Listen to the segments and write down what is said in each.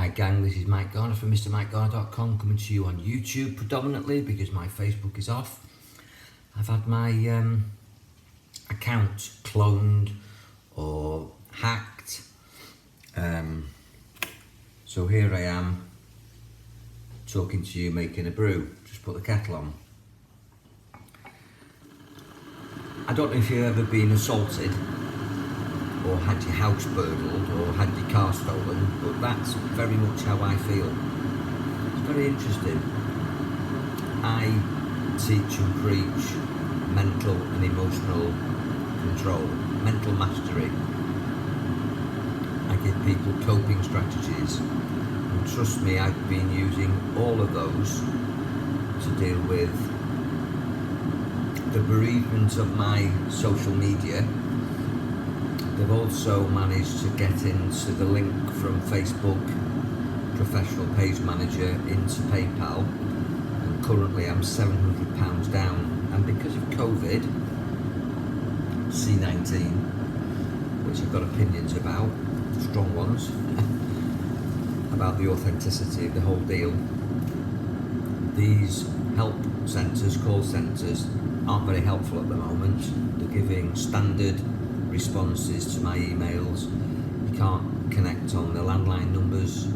Hi gang, this is Mike Garner from MrMikeGarner.com, coming to you on YouTube predominantly because my Facebook is off. I've had my account cloned or hacked, so here I am talking to you, making a brew. Just put the kettle on. I don't know if you've ever been assaulted or had your house burgled or had your car stolen, but that's very much how I feel. It's very interesting. I teach and preach mental and emotional control, mental mastery. I give people coping strategies, and trust me, I've been using all of those to deal with the bereavement of my social media. They've also managed to get into the link from Facebook professional page manager into PayPal, and currently I'm £700 down, and because of COVID, C19, which I've got opinions about, strong ones, about the authenticity of the whole deal. These help centres, call centres, aren't very helpful at the moment. They're giving standard responses to my emails. You can't connect on the landline numbers.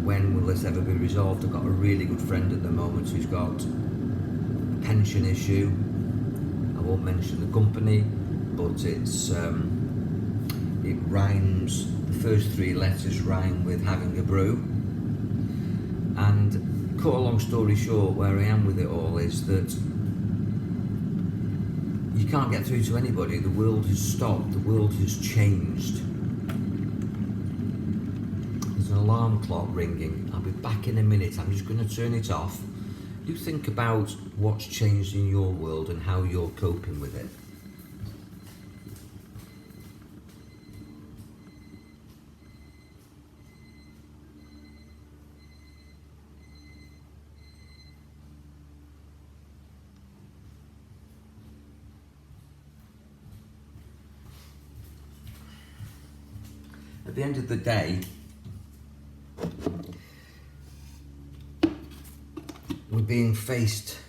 When will this ever be resolved? I've got a really good friend at the moment who's got a pension issue. I won't mention the company, but it rhymes, the first three letters rhyme with having a brew. And cut a long story short, where I am with it all is that you can't get through to anybody. The world has stopped, the world has changed. There's an alarm clock ringing. I'll be back in a minute. I'm just going to turn it off. You think about what's changed in your world and how you're coping with it. At the end of the day, we're being faced,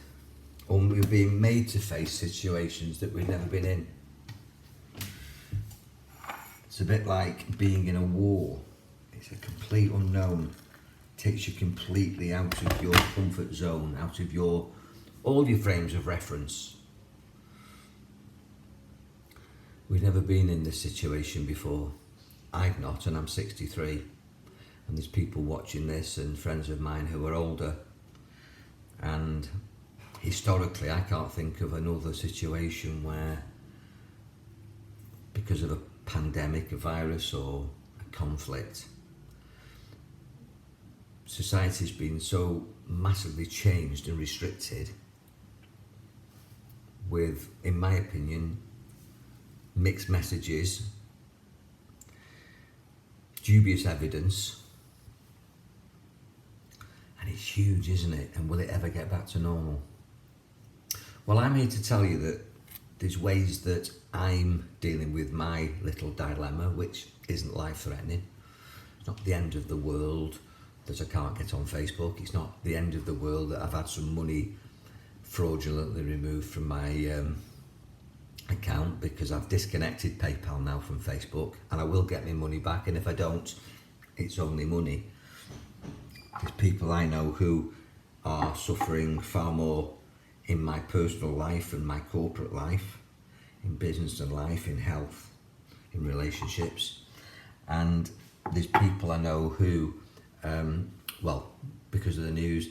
or we're being made to face situations that we've never been in. It's a bit like being in a war. It's a complete unknown. It takes you completely out of your comfort zone, out of all your frames of reference. We've never been in this situation before. I've not, and I'm 63, and there's people watching this and friends of mine who are older, and historically I can't think of another situation where, because of a pandemic, a virus or a conflict, society's been so massively changed and restricted with, in my opinion, mixed messages, dubious evidence, and it's huge, isn't it? And will it ever get back to normal? Well, I'm here to tell you that there's ways that I'm dealing with my little dilemma, which isn't life-threatening. It's not the end of the world that I can't get on Facebook. It's not the end of the world that I've had some money fraudulently removed from my account, because I've disconnected PayPal now from Facebook, and I will get my money back, and if I don't, it's only money. There's people I know who are suffering far more in my personal life and my corporate life, in business and life, in health, in relationships, and there's people I know who, well, because of the news,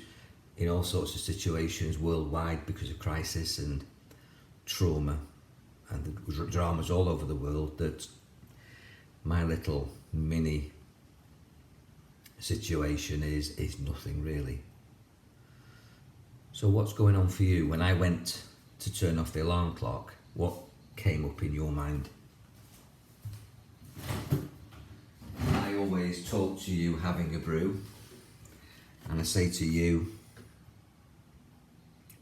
in all sorts of situations worldwide because of crisis and trauma and the dramas all over the world, that my little mini situation is nothing really. So what's going on for you? When I went to turn off the alarm clock, what came up in your mind? I always talk to you having a brew, and I say to you,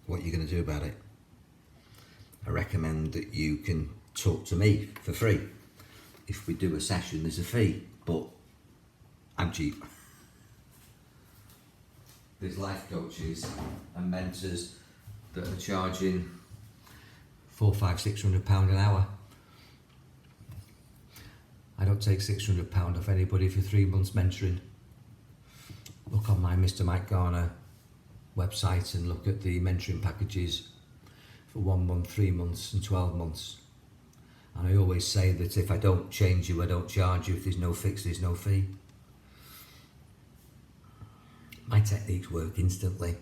what are you going to do about it? I recommend that you can talk to me for free. If we do a session, there's a fee, but I'm cheap. There's life coaches and mentors that are charging £400, £600 an hour. I don't take £600 off anybody for 3 months mentoring. Look on my Mr. Mike Garner website and look at the mentoring packages for 1 month, 3 months and 12 months. And I always say that if I don't change you, I don't charge you. If there's no fix, there's no fee. My techniques work instantly.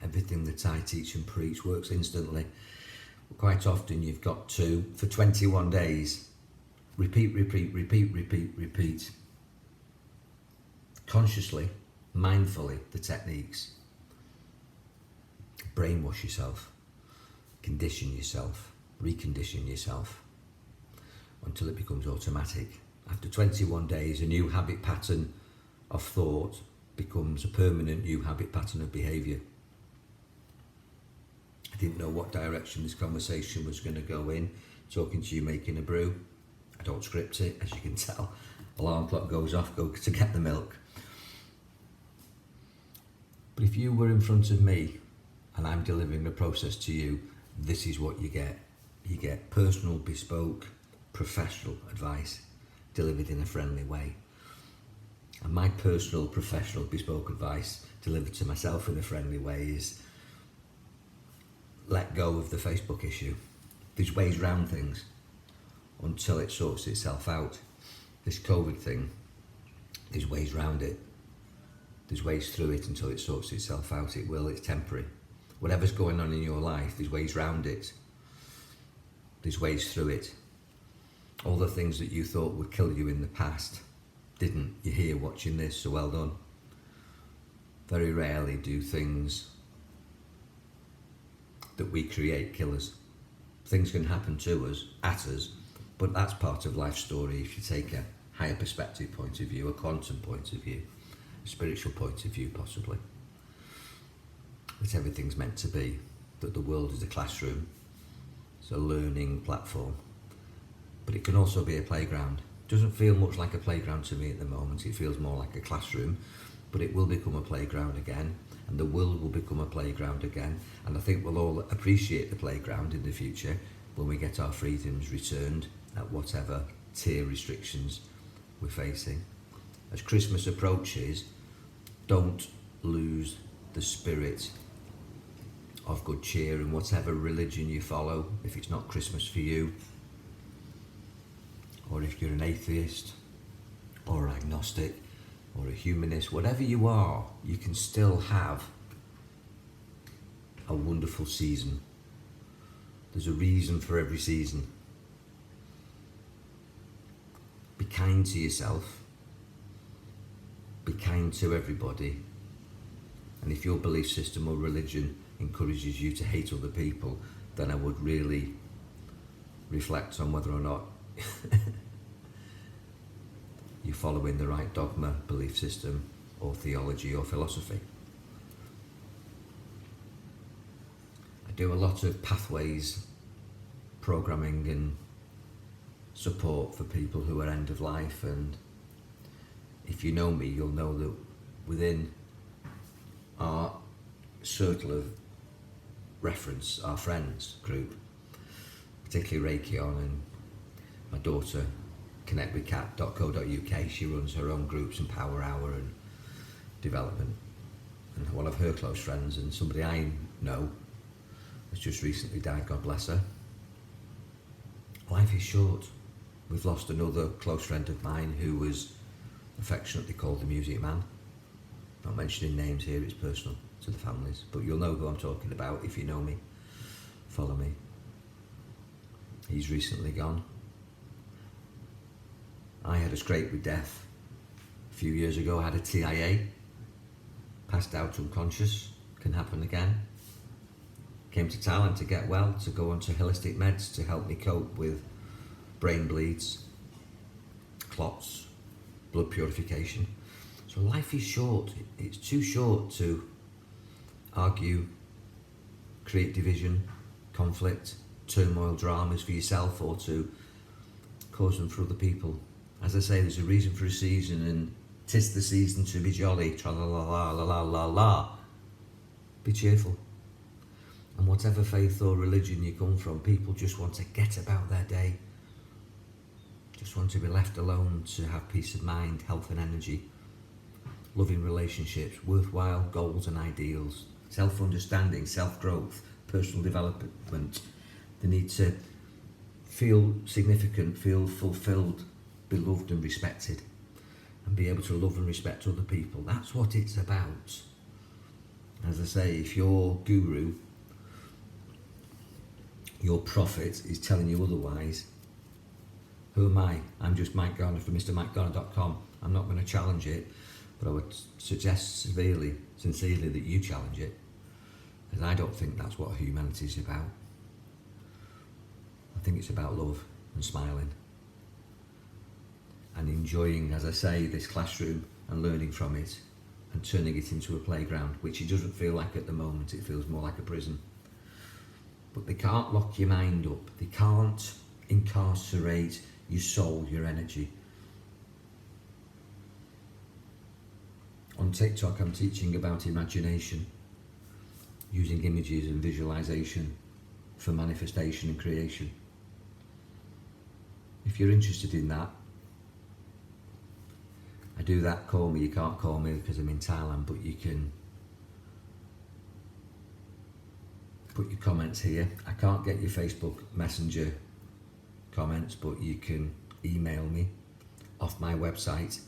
Everything that I teach and preach works instantly. But quite often you've got to, for 21 days, repeat, consciously, mindfully, the techniques. Brainwash yourself, condition yourself, recondition yourself until it becomes automatic. After 21 days, a new habit pattern of thought becomes a permanent new habit pattern of behaviour. I didn't know what direction this conversation was going to go in, talking to you making a brew. I don't script it, as you can tell. Alarm clock goes off, go to get the milk. But if you were in front of me and I'm delivering the process to you, this is what you get. You get personal, bespoke, professional advice delivered in a friendly way. And my personal, professional, bespoke advice delivered to myself in a friendly way is let go of the Facebook issue. There's ways round things until it sorts itself out. This COVID thing, there's ways round it. There's ways through it until it sorts itself out. It will, it's temporary. Whatever's going on in your life, there's ways round it. There's ways through it. All the things that you thought would kill you in the past didn't. You're here watching this, so well done. Very rarely do things that we create kill us. Things can happen to us, at us, but that's part of life's story if you take a higher perspective point of view, a quantum point of view, a spiritual point of view possibly. That everything's meant to be, that the world is a classroom, it's a learning platform, but it can also be a playground. It doesn't feel much like a playground to me at the moment, it feels more like a classroom, but it will become a playground again, and the world will become a playground again, and I think we'll all appreciate the playground in the future when we get our freedoms returned at whatever tier restrictions we're facing. As Christmas approaches, don't lose the spirit of good cheer in whatever religion you follow. If it's not Christmas for you, or if you're an atheist, or an agnostic, or a humanist, whatever you are, you can still have a wonderful season. There's a reason for every season. Be kind to yourself. Be kind to everybody. And if your belief system or religion encourages you to hate other people, then I would really reflect on whether or not you're following the right dogma, belief system, or theology or philosophy. I do a lot of pathways, programming and support for people who are end of life, and if you know me, you'll know that within our circle of reference, our friends group, particularly Reiki on, and my daughter connectwithcat.co.uk, she runs her own groups and power hour and development, and one of her close friends and somebody I know has just recently died, God bless her. Life is short. We've lost another close friend of mine who was affectionately called the Music Man. Not mentioning names here, it's personal to the families, but you'll know who I'm talking about if you know me, follow me. He's recently gone. I had a scrape with death a few years ago. I had a TIA, passed out unconscious, can happen again. Came to Thailand to get well, to go on to holistic meds to help me cope with brain bleeds, clots, blood purification. So life is short. It's too short to argue, create division, conflict, turmoil, dramas for yourself, or to cause them for other people. As I say, there's a reason for a season, and 'Tis the season to be jolly, tra la la la la la la la. Be cheerful. And whatever faith or religion you come from, people just want to get about their day. Just want to be left alone, to have peace of mind, health and energy, loving relationships, worthwhile goals and ideals, self-understanding, self-growth, personal development. They need to feel significant, feel fulfilled, be loved and respected, and be able to love and respect other people. That's what it's about. As I say, if your guru, your prophet, is telling you otherwise, who am I? I'm just Mike Garner from MrMikeGarner.com. I'm not going to challenge it, but I would suggest sincerely that you challenge it, because I don't think that's what humanity is about. I think it's about love and smiling and enjoying, as I say, this classroom and learning from it and turning it into a playground, which it doesn't feel like at the moment. It feels more like a prison. But they can't lock your mind up. They can't incarcerate your soul, your energy. On TikTok, I'm teaching about imagination, using images and visualization for manifestation and creation. If you're interested in that, I do that. Call me. You can't call me because I'm in Thailand, but you can put your comments here. I can't get your Facebook Messenger comments, but you can email me off my website.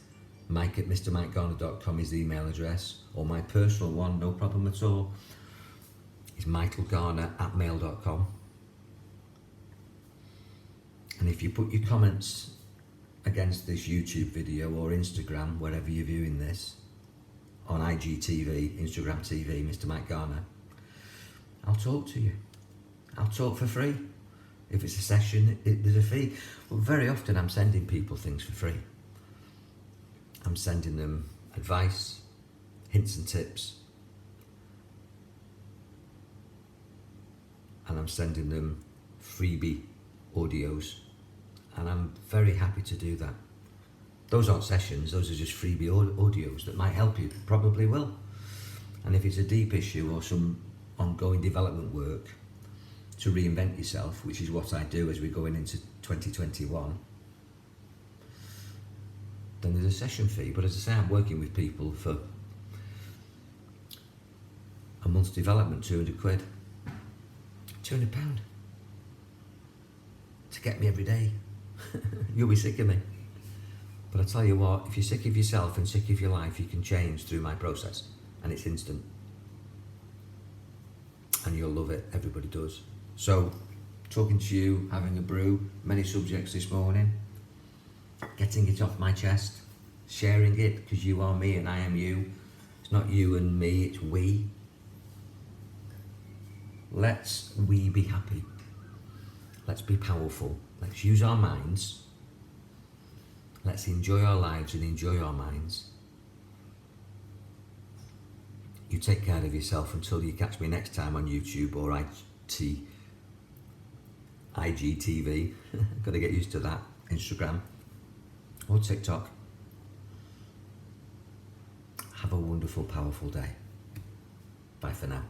Mike at MrMikeGarner.com is the email address, or my personal one, no problem at all, is michaelgarner@mail.com. And if you put your comments against this YouTube video or Instagram, wherever you're viewing this, on IGTV, Instagram TV, Mr. Mike Garner, I'll talk to you. I'll talk for free. If it's a session, there's a fee. But very often I'm sending people things for free. I'm sending them advice, hints and tips, and I'm sending them freebie audios, and I'm very happy to do that. Those aren't sessions, those are just freebie audios that might help you, probably will. And if it's a deep issue or some ongoing development work to reinvent yourself, which is what I do as we're going into 2021, then there's a session fee. But as I say, I'm working with people for a month's development, 200 quid, £200 to get me every day. You'll be sick of me. But I tell you what, if you're sick of yourself and sick of your life, you can change through my process, and it's instant. And you'll love it, everybody does. So, talking to you, having a brew, many subjects this morning, getting it off my chest, sharing it, because you are me and I am you. It's not you and me, it's we. Let's we be happy. Let's be powerful. Let's use our minds. Let's enjoy our lives and enjoy our minds. You take care of yourself until you catch me next time on YouTube or IGTV. Got to get used to that. Instagram or TikTok. Have a wonderful, powerful day. Bye for now.